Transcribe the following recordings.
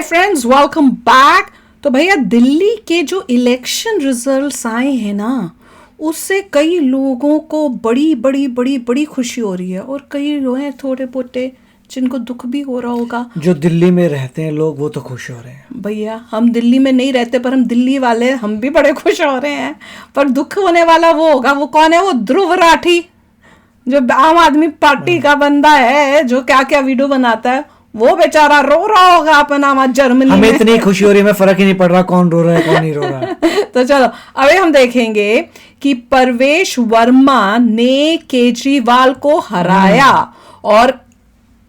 Hi friends, welcome back. तो भैया दिल्ली के जो इलेक्शन रिजल्ट्स आए हैं ना, उससे कई लोगों को बड़ी बड़ी बड़ी बड़ी खुशी हो रही है और कई लोग हैं थोड़े पोटे जिनको दुख भी हो रहा होगा। जो दिल्ली में रहते हैं लोग वो तो खुश हो रहे हैं। भैया हम दिल्ली में नहीं रहते पर हम दिल्ली वाले हम भी बड़े खुश हो रहे हैं। पर दुख होने वाला वो होगा, वो कौन है? वो ध्रुव राठी जो आम आदमी पार्टी का बंदा है, जो क्या क्या वीडियो बनाता है। वो बेचारा रो रहा होगा अपना वहां जर्मनी हमें में। इतनी खुशी हो रही है, हमें फर्क ही नहीं पड़ रहा कौन रो रहा है कौन नहीं रो रहा है। तो चलो अभी हम देखेंगे कि परवेश वर्मा ने केजरीवाल को हराया। और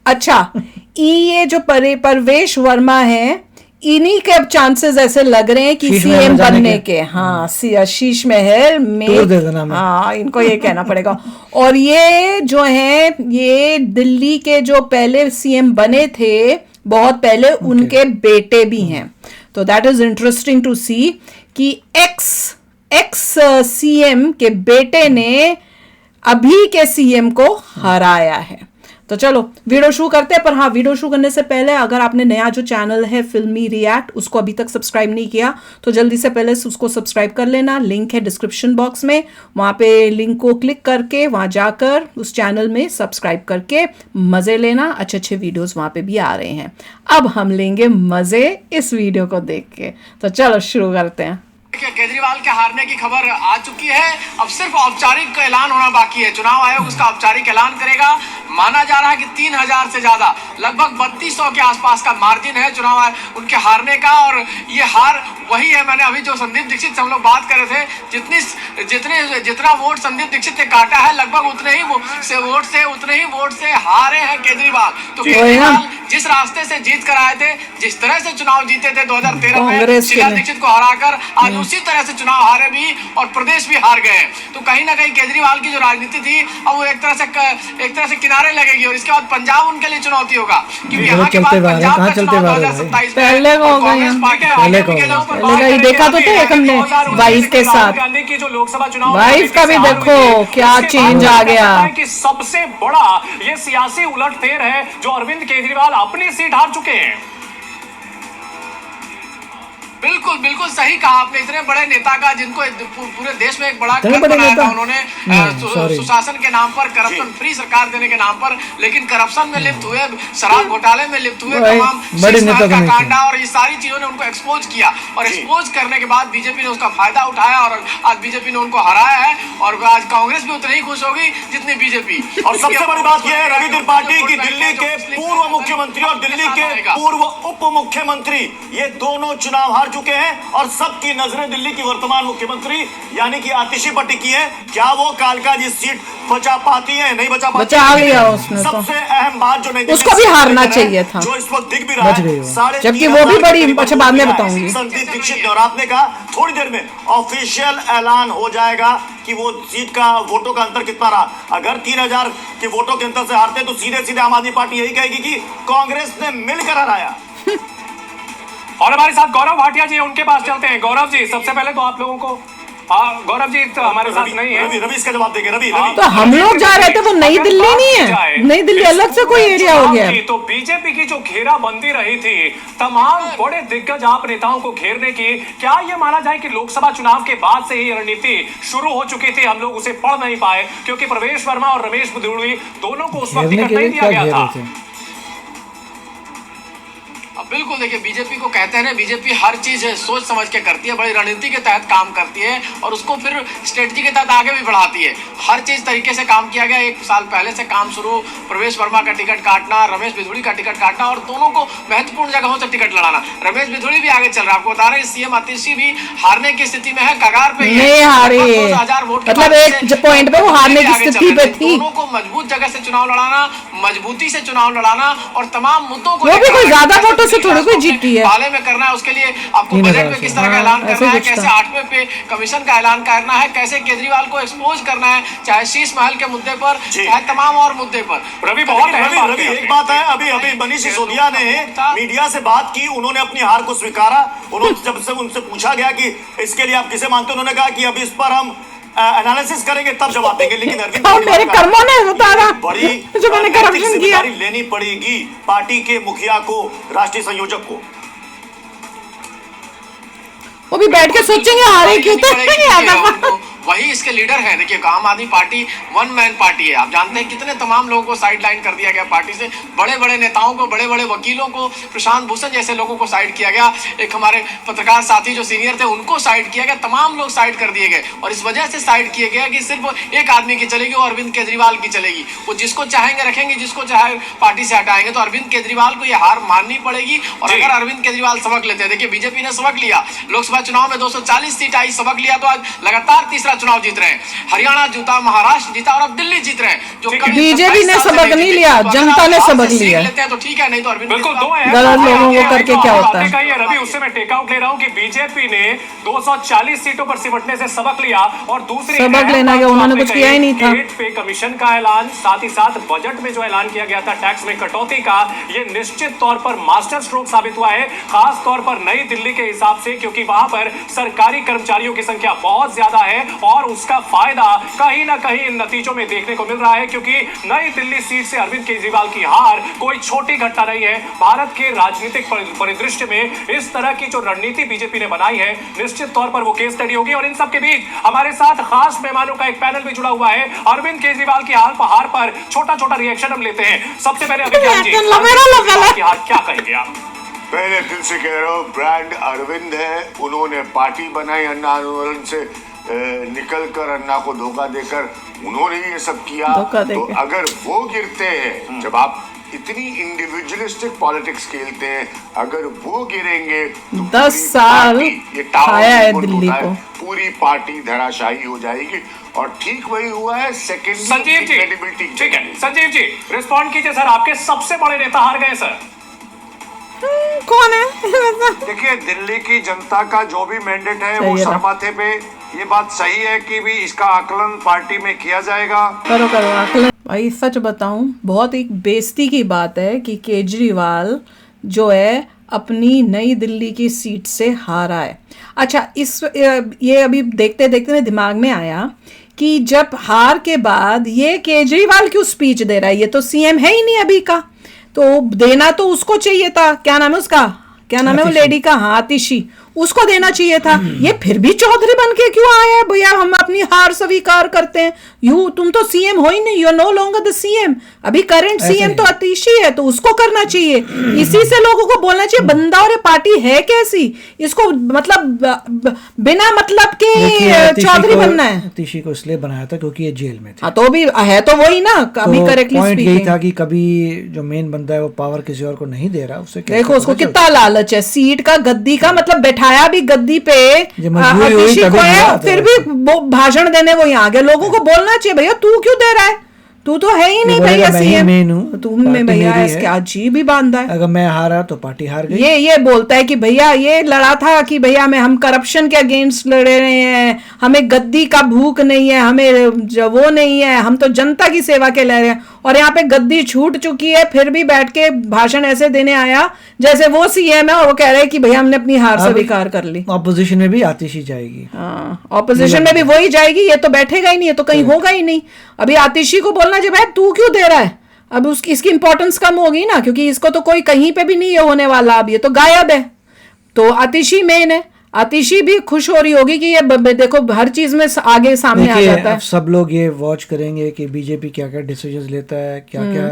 अच्छा, ये जो परवेश वर्मा है, इन्हीं के अब चांसेस ऐसे लग रहे हैं कि शीश सीएम महल जाने बनने के। के। हाँ, शीश महल में टूर दे देना हमें। हाँ, इनको ये कहना पड़ेगा। और ये जो है, ये दिल्ली के जो पहले सीएम बने थे बहुत पहले, उनके बेटे भी हैं। तो दैट इज इंटरेस्टिंग टू सी कि एक्स सीएम के बेटे ने अभी के सीएम को हराया है। तो चलो वीडियो शुरू करते हैं। पर हाँ, वीडियो शुरू करने से पहले अगर आपने नया जो चैनल है फिल्मी रिएक्ट, उसको अभी तक सब्सक्राइब नहीं किया तो जल्दी से पहले उसको सब्सक्राइब कर लेना। लिंक है डिस्क्रिप्शन बॉक्स में, वहां पे लिंक को क्लिक करके वहां जाकर उस चैनल में सब्सक्राइब करके मजे लेना। अच्छे अच्छे वीडियोस वहां पे भी आ रहे हैं। अब हम लेंगे मजे इस वीडियो को देख के। तो चलो शुरू करते हैं। केजरीवाल के हारने की खबर आ चुकी है। अब सिर्फ औपचारिक ऐलान होना बाकी है। चुनाव आयोग उसका औपचारिक ऐलान करेगा। माना जा रहा है कि 3000 से ज्यादा, लगभग 3200 के आसपास का मार्जिन है चुनाव उनके हारने का। और ये हार वही है, मैंने अभी जो संदीप दीक्षित से हम लोग बात कर रहे थे, जितना वोट संदीप दीक्षित ने काटा है, लगभग उतने ही वोट से हारे हैं केजरीवाल। तो केजरीवाल जिस रास्ते से जीत कर आए थे, जिस तरह से चुनाव जीते थे 2013 में शीला दीक्षित को हराकर, आज उसी तरह से चुनाव हारे भी और प्रदेश भी हार गए। तो कहीं ना कहीं केजरीवाल की जो राजनीति थी, अब वो एक तरह से किनारे लगेगी। और इसके बाद पंजाब उनके लिए चुनौती होगा, क्योंकि यहाँ के बाद पंजाब का चुनाव 2027 पहले को होगा, देखा तो थे हमने वाइफ के साथ। वाइफ का भी देखो क्या चेंज आ गया। कि सबसे बड़ा ये सियासी उलटफेर है जो अरविंद केजरीवाल अपनी सीट हार चुके हैं। बिल्कुल बिल्कुल सही कहा आपने। इतने बड़े नेता का, जिनको पूरे देश में एक बड़ा घर बनाया था उन्होंने, सुशासन के नाम पर, करप्शन फ्री सरकार देने के नाम पर, लेकिन करप्शन में लिप्त हुए, शराब घोटाले में लिप्त हुए, तमाम का कांडा और ये सारी चीजों ने उनको एक्सपोज किया। और एक्सपोज करने के बाद बीजेपी ने उसका फायदा उठाया और आज बीजेपी ने उनको हराया है। और आज कांग्रेस भी उतनी ही खुश होगी जितनी बीजेपी। और सबसे बड़ी बात यह है रवि त्रिपाठी की, दिल्ली के पूर्व मुख्यमंत्री और दिल्ली के पूर्व उप मुख्यमंत्री, ये दोनों चुनाव हार चुके हैं और सबकी नजरें दिल्ली की वर्तमान मुख्यमंत्री यानी कि आतिशी पर टिकी है। क्या वो कालका जी सीट बचा पाती है? नहीं बचा पाती। बचा लिया उसने। सबसे अहम बात जो नहीं, उसको भी हारना चाहिए था, जो इस वक्त दिख भी रहा है, जबकि वो भी बड़ी, अच्छा बाद में बताऊंगी। संदीप दीक्षित और आपने कहा थोड़ी देर में ऑफिशियल ऐलान हो जाएगा कि वो सीट का वोटों का अंतर कितना रहा। अगर 3000 के वोटों के अंतर से हारते तो सीधे सीधे आम आदमी पार्टी यही कहेगी कि कांग्रेस ने मिलकर हराया। और हमारे साथ गौरव भाटिया जी, उनके पास चलते हैं। गौरव जी, सबसे पहले तो आप लोगों को, गौरव जी तो हमारे साथ नहीं है। रवि इसका जवाब देंगे। रवि तो हम लोग जा रहे थे, वो नई दिल्ली नहीं है, नई दिल्ली अलग से कोई एरिया हो गया। तो बीजेपी की जो घेराबंदी रही थी, तमाम बड़े दिग्गज आप नेताओं को घेरने की, क्या ये माना जाए कि लोकसभा चुनाव के बाद से ही रणनीति शुरू हो चुकी थी? हम लोग उसे पढ़ नहीं पाए क्योंकि प्रवेश वर्मा और रमेश बिधूड़ी दोनों को उस वक्त टिकट नहीं दिया गया था। बिल्कुल, देखिए बीजेपी को कहते हैं ना, बीजेपी हर चीज सोच समझ के करती है, बड़ी रणनीति के तहत काम करती है और उसको फिर स्ट्रेटजी के तहत आगे भी बढ़ाती है। हर चीज तरीके से काम किया गया। 1 साल पहले से काम शुरू, प्रवेश वर्मा का टिकट काटना, रमेश बिधूड़ी का टिकट काटना और दोनों को महत्वपूर्ण जगहों से टिकट लड़ाना। रमेश बिधूड़ी भी आगे चल रहा है। आपको बता रहे हैं सीएम आतिशी भी हारने की स्थिति में है, कगार पे नहीं हारे, 2000 वोट मतलब एक पॉइंट पे वो हारने की स्थिति पे थी। दोनों को मजबूत जगह से चुनाव लड़ाना, मजबूती से चुनाव लड़ाना और तमाम मुद्दों को, वो भी कोई ज्यादा वोटों से थोड़ी कोई जीती है, पाले में करना है। उसके लिए आपको बजट में किस तरह का ऐलान करना है, कैसे 8वें पे कमीशन का ऐलान करना है, कैसे केजरीवाल को एक्सपोज करना है, चाहे शीश महल के मुद्दे पर, चाहे तमाम और मुद्दे पर। रवि बहुत रवि एक बात है, अभी मनीष सिसोदिया ने मीडिया से बात की, उन्होंने अपनी हार को स्वीकारा। उन्होंने जब से उनसे पूछा गया कि इसके लिए आप किसे मानते, उन्होंने कहा कि अब इस पर हम एनालिसिस करेंगे तब जवाब देंगे। लेकिन अरविंद मेरे कर्मों ने उतारा बड़ी जो मैंने करप्शन किया, लेनी पड़ेगी पार्टी के मुखिया को, राष्ट्रीय संयोजक को। वो भी बैठ के सोचेंगे हारे क्यों थे। वही इसके लीडर हैं। देखिए आम आदमी पार्टी वन मैन पार्टी है। आप जानते हैं कितने तमाम लोगों को साइड लाइन कर दिया गया पार्टी से, बड़े बड़े नेताओं को, बड़े बड़े वकीलों को, प्रशांत भूषण जैसे लोगों को साइड किया गया, एक हमारे पत्रकार साथी जो सीनियर थे उनको साइड किया गया, तमाम लोग साइड कर दिए गए। और इस वजह से साइड किए गए कि सिर्फ एक आदमी की चलेगी और अरविंद केजरीवाल की चलेगी। वो जिसको चाहेंगे रखेंगे, जिसको चाहे पार्टी से हटाएंगे। तो अरविंद केजरीवाल को यह हार माननी पड़ेगी। और अगर अरविंद केजरीवाल सबक लेते हैं, देखिए बीजेपी ने सबक लिया, लोकसभा चुनाव में 240 सीट आई, सबक लिया, तो आज लगातार तीसरा चुनाव जीत रहे हैं। हरियाणा जीता, महाराष्ट्र जीता और अब दिल्ली जीत रहे हैं। जो बीजेपी ने सबक नहीं लिया, जनता ने सबक लिया। लेते हैं तो ठीक है, नहीं तो अरविंद बिल्कुल गलत लोगों को करके क्या होता है। रवि, उससे मैं टेक आउट ले रहा हूं कि बीजेपी ने 240 सीटों पर सिमटने से सबक लिया। और दूसरी सबक लेना क्या, उन्होंने कुछ किया ही नहीं था। पे कमीशन का ऐलान, साथ ही साथ बजट में जो ऐलान किया गया था टैक्स में कटौती का, ये निश्चित तौर पर मास्टर स्ट्रोक साबित हुआ है, खास तौर पर नई दिल्ली के हिसाब से, क्योंकि वहां पर सरकारी कर्मचारियों की संख्या बहुत ज्यादा है और उसका फायदा कहीं ना कहीं इन नतीजों में देखने को मिल रहा है। क्योंकि नई दिल्ली सीट से अरविंद केजरीवाल की हार कोई छोटी घटना नहीं है। भारत के राजनीतिक परिदृश्य में इस तरह की जो रणनीति बीजेपी ने बनाई है, निश्चित तौर पर वो केस स्टडी होगी। और इन सब के बीच हमारे साथ खास मेहमानों का एक पैनल भी जुड़ा हुआ है। अरविंद केजरीवाल की हार पर छोटा छोटा रिएक्शन हम लेते हैं। सबसे पहले अभिज्ञान जी, की हार क्या कहेंगे आप? पहले दिल से कह रहा हूँ, ब्रांड अरविंद है। उन्होंने पार्टी बनाई, अन्ना आंदोलन से निकल कर, अन्ना को धोखा देकर उन्होंने ये सब किया। तो अगर वो गिरते हैं, जब आप इतनी इंडिविजुअलिस्टिक पॉलिटिक्स खेलते हैं, अगर वो गिरेंगे तो 10 साल खाया है दिल्ली को, पूरी पार्टी धराशायी हो जाएगी। और ठीक वही हुआ है। सेकेंड संजीव जी, ठीक है संजीव जी रिस्पॉन्ड कीजिए सर। आपके सबसे बड़े नेता हार गए सर। कौन है? देखिए, दिल्ली की जनता का जो भी मैंडेट है वो सरमाथे पे, ये बात सही है कि भी इसका आकलन पार्टी में किया जाएगा। करो आकलन। भाई सच बताऊं, बहुत एक बेइज्जती की बात है कि केजरीवाल जो है अपनी नई दिल्ली की सीट से हारा है। अच्छा, ये अभी देखते देखते मेरे दिमाग में आया कि जब हार के बाद ये केजरीवाल क्यों स्पीच दे रहा है? ये तो सीएम है ही नहीं अभी का, तो देना तो उसको चाहिए था। क्या नाम है उसका, क्या नाम है वो लेडी का? हाँ, आतिशी, उसको देना चाहिए था। ये फिर भी चौधरी बन के क्यों आया है? भैया हम अपनी हार स्वीकार करते हैं। तुम तो सीएम हो ही नहीं, you are no longer the CM. अभी करंट सीएम तो आतिशी है, तो उसको करना चाहिए। इसी से लोगों को बोलना चाहिए बंदा और ये पार्टी है कैसी, इसको मतलब बिना मतलब के चौधरी बनना है। आतिशी को इसलिए बनाया था क्योंकि ये जेल में थे। हाँ, तो भी है तो वही ना, अभी करेक्टली पॉइंट यही था कि कभी जो मेन बंदा है वो पावर किसी और को नहीं दे रहा, उससे देखो उसको कितना लालच है सीट का, गद्दी का, मतलब बैठाया भी गद्दी पे आतिशी को है, फिर भी भाषण देने वो यहाँ आगे। लोगों को बोलना चाहिए भैया तू क्यों दे रहा है, तू तो है ही नहीं भैया सीएम, तुम में भैया इसके अजीब ही बांधा है। अगर मैं हारा तो पार्टी हार गई। ये बोलता है कि भैया ये लड़ा था कि भैया हम करप्शन के अगेंस्ट लड़े रहे हैं, हमें गद्दी का भूख नहीं है, हमें जो वो नहीं है, हम तो जनता की सेवा के ले रहे हैं। और यहाँ पे गद्दी छूट चुकी है, फिर भी बैठ के भाषण ऐसे देने आया जैसे वो सीएम है और वो कह रहे हैं कि भैया हमने अपनी हार स्वीकार कर ली। ऑपोजिशन में भी आतिशी जाएगी। हाँ, ऑपोजिशन में भी वही जाएगी, ये तो बैठेगा ही नहीं, ये तो कहीं होगा ही नहीं। अभी आतिशी को बोलना चाहिए भाई तू क्यों दे रहा है, अब इसकी इंपॉर्टेंस कम होगी ना, क्योंकि इसको तो कोई कहीं पे भी नहीं होने वाला, अब ये तो गायब है। तो आतिशी मेन है, आतिशी भी खुश हो रही होगी कि ये देखो हर चीज में आगे सामने आ जाता है। सब लोग ये वॉच करेंगे कि बीजेपी क्या क्या डिसीजंस लेता है, क्या क्या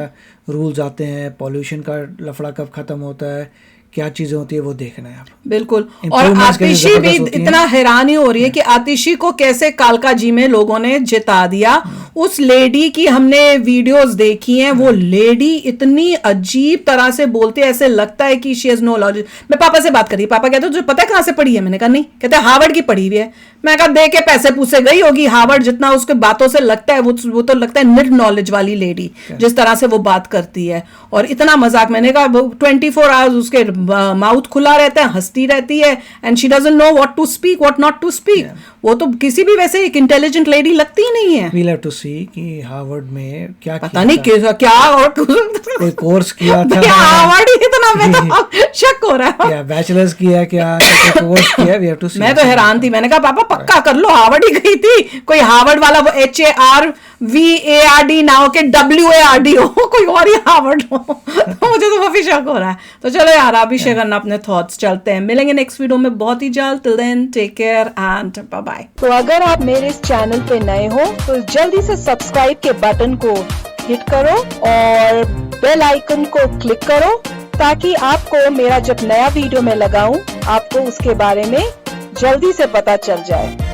रूल्स आते हैं, पॉल्यूशन का लफड़ा कब खत्म होता है, क्या चीजें होती है, वो देखना है। बिल्कुल। और आतिशी भी इतना हैरानी हो रही है कि आतिशी को कैसे कालका जी में लोगों ने जिता दिया। उस लेडी की हमने वीडियोस देखी हैं, वो लेडी इतनी अजीब तरह से बोलती है, ऐसे लगता है कि शी हैज नो लॉजिक। मैं पापा से बात करी, पापा कहते तुझे पता है कहाँ से पढ़ी है? मैंने कहा नहीं। कहते हार्वर्ड की पढ़ी हुई है। मैं कहा दे के पैसे पूसे गई होगी हार्वर्ड, जितना उसके बातों से लगता है वो तो लगता है निड नॉलेज वाली लेडी, जिस तरह से वो बात करती है। और इतना मजाक, मैंने कहा 24 आवर्स उसके माउथ खुला रहता है, हंसती रहती है, and she doesn't know what to speak, what not to speak. वो तो किसी भी वैसे एक इंटेलिजेंट लेडी लगती ही नहीं है। वील हैव टू सी कि हार्वर्ड में क्या पता नहीं क्या और कोई कोर्स किया था हार्वर्ड ही इतना, मैं तो शक हो रहा है क्या बैचलर्स किया, क्या कोर्स किया, वी हैव टू सी। मैं तो हैरान थी, मैंने कहा पापा पक्का कर लो हार्वर्ड ही गई थी, कोई हार्वर्ड वाला वो HAR VARD ना हो के WARD हो, कोई और यहाँ वर्ड हो। तो मुझे तो काफी शक हो रहा है। तो चलो यार, आप भी शेयर करना अपने थॉट्स। चलते हैं, मिलेंगे नेक्स्ट वीडियो में बहुत ही जल्द। Till then take care and bye bye. तो अगर आप मेरे इस चैनल पे नए हो तो जल्दी से सब्सक्राइब के बटन को हिट करो और बेल आइकन को क्लिक करो, ताकि आपको मेरा जब नया वीडियो मैं लगाऊं आपको उसके बारे में जल्दी से पता चल जाए।